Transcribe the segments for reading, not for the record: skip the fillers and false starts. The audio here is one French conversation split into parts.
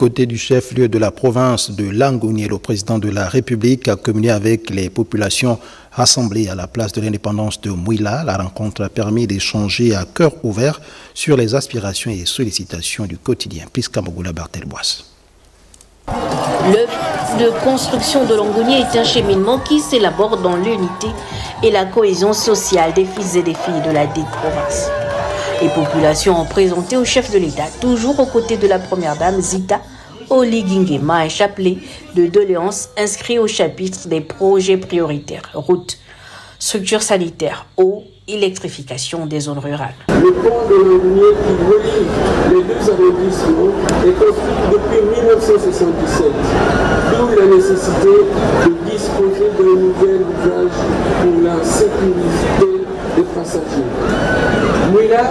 Côté du chef-lieu de la province de Langounié, le président de la République a communié avec les populations rassemblées à la place de l'indépendance de Mouila. La rencontre a permis d'échanger à cœur ouvert sur les aspirations et sollicitations du quotidien. Pisca Mogoula Bartel-Boisse. L'œuvre de construction de Langounié est un cheminement qui s'élabore dans l'unité et la cohésion sociale des fils et des filles de la dite province. Les populations ont présenté au chef de l'État, toujours aux côtés de la première dame Zita Oligingema, un chapelet de doléances inscrit au chapitre des projets prioritaires, routes, structures sanitaires, eau, électrification des zones rurales. Le pont de Langounié qui relie les deux arrondissements est construit depuis 1977, d'où la nécessité de disposer d'un nouvel usage pour la sécurité des passagers. Mouila,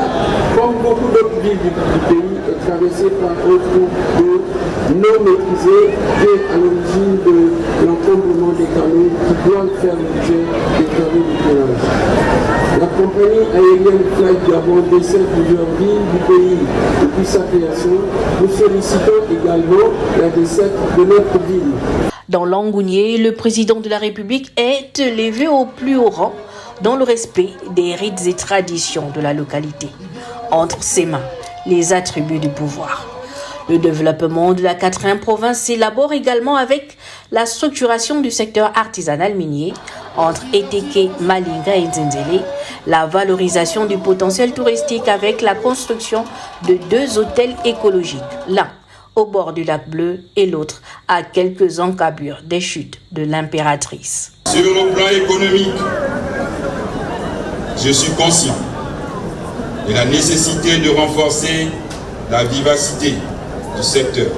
comme beaucoup d'autres villes du pays, est traversée par un cours d'eau non maîtrisé et à l'origine de l'encombrement des canaux qui doivent faire l'objet des travaux de curage. La compagnie aérienne Fly Gabon dessert plusieurs villes du pays depuis sa création. Nous sollicitons également la desserte de notre ville. Dans Langounié, le président de la République est élevé au plus haut rang dans le respect des rites et traditions de la localité. Entre ses mains, les attributs du pouvoir. Le développement de la 4e province s'élabore également avec la structuration du secteur artisanal minier entre Eteke, Malinga et Nzenzele, la valorisation du potentiel touristique avec la construction de 2 hôtels écologiques, l'un au bord du lac Bleu et l'autre à quelques encablures des chutes de l'Impératrice. Sur le plan économique, je suis conscient de la nécessité de renforcer la vivacité du secteur.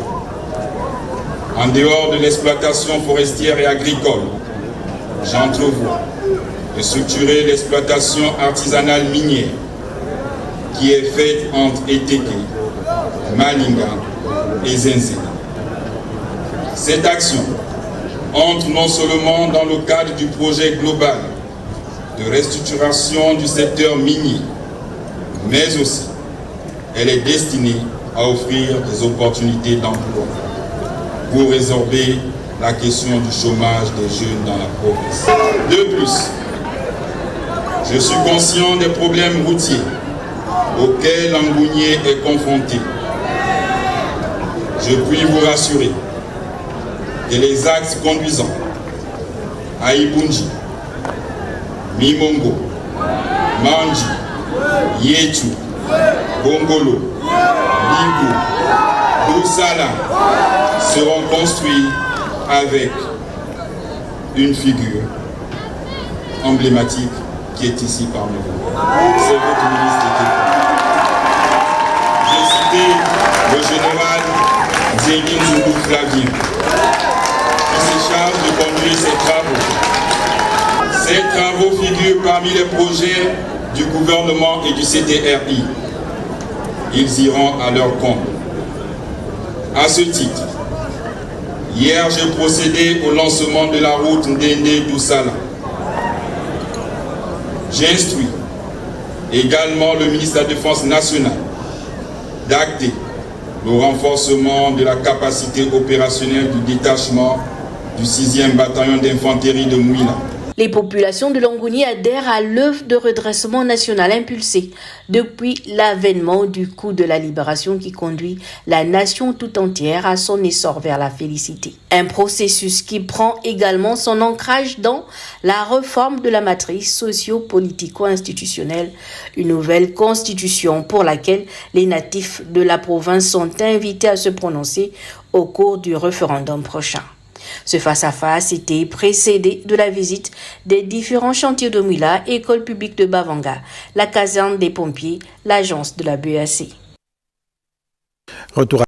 En dehors de l'exploitation forestière et agricole, j'entrevois de structurer l'exploitation artisanale minière qui est faite entre Eteke, Malinga et Zenzele. Cette action entre non seulement dans le cadre du projet global de restructuration du secteur minier, mais aussi elle est destinée à offrir des opportunités d'emploi pour résorber la question du chômage des jeunes dans la province. De plus, je suis conscient des problèmes routiers auxquels Langounié est confronté. Je puis vous rassurer que les axes conduisant à Ibunji, Mimongo, Manji, Yetu, Bongolo, Bigou, Doussala seront construits avec une figure emblématique qui est ici parmi vous. C'est votre ministre d'État. J'ai cité le général Zéline Zoulou Flavien qui se charge de conduire ces travaux. Ces travaux figurent parmi les projets du gouvernement et du CTRI. Ils iront à leur compte. À ce titre, hier j'ai procédé au lancement de la route Ndende-Doussala. J'ai instruit également le ministre de la Défense nationale d'acter le renforcement de la capacité opérationnelle du détachement du 6e bataillon d'infanterie de Mouila. Les populations de Langounié adhèrent à l'œuvre de redressement national impulsée depuis l'avènement du coup de la libération qui conduit la nation tout entière à son essor vers la félicité. Un processus qui prend également son ancrage dans la réforme de la matrice socio-politico-institutionnelle, une nouvelle constitution pour laquelle les natifs de la province sont invités à se prononcer au cours du référendum prochain. Ce face-à-face était précédé de la visite des différents chantiers de Mouila, école publique de Bavanga, la caserne des pompiers, l'agence de la BAC. Retour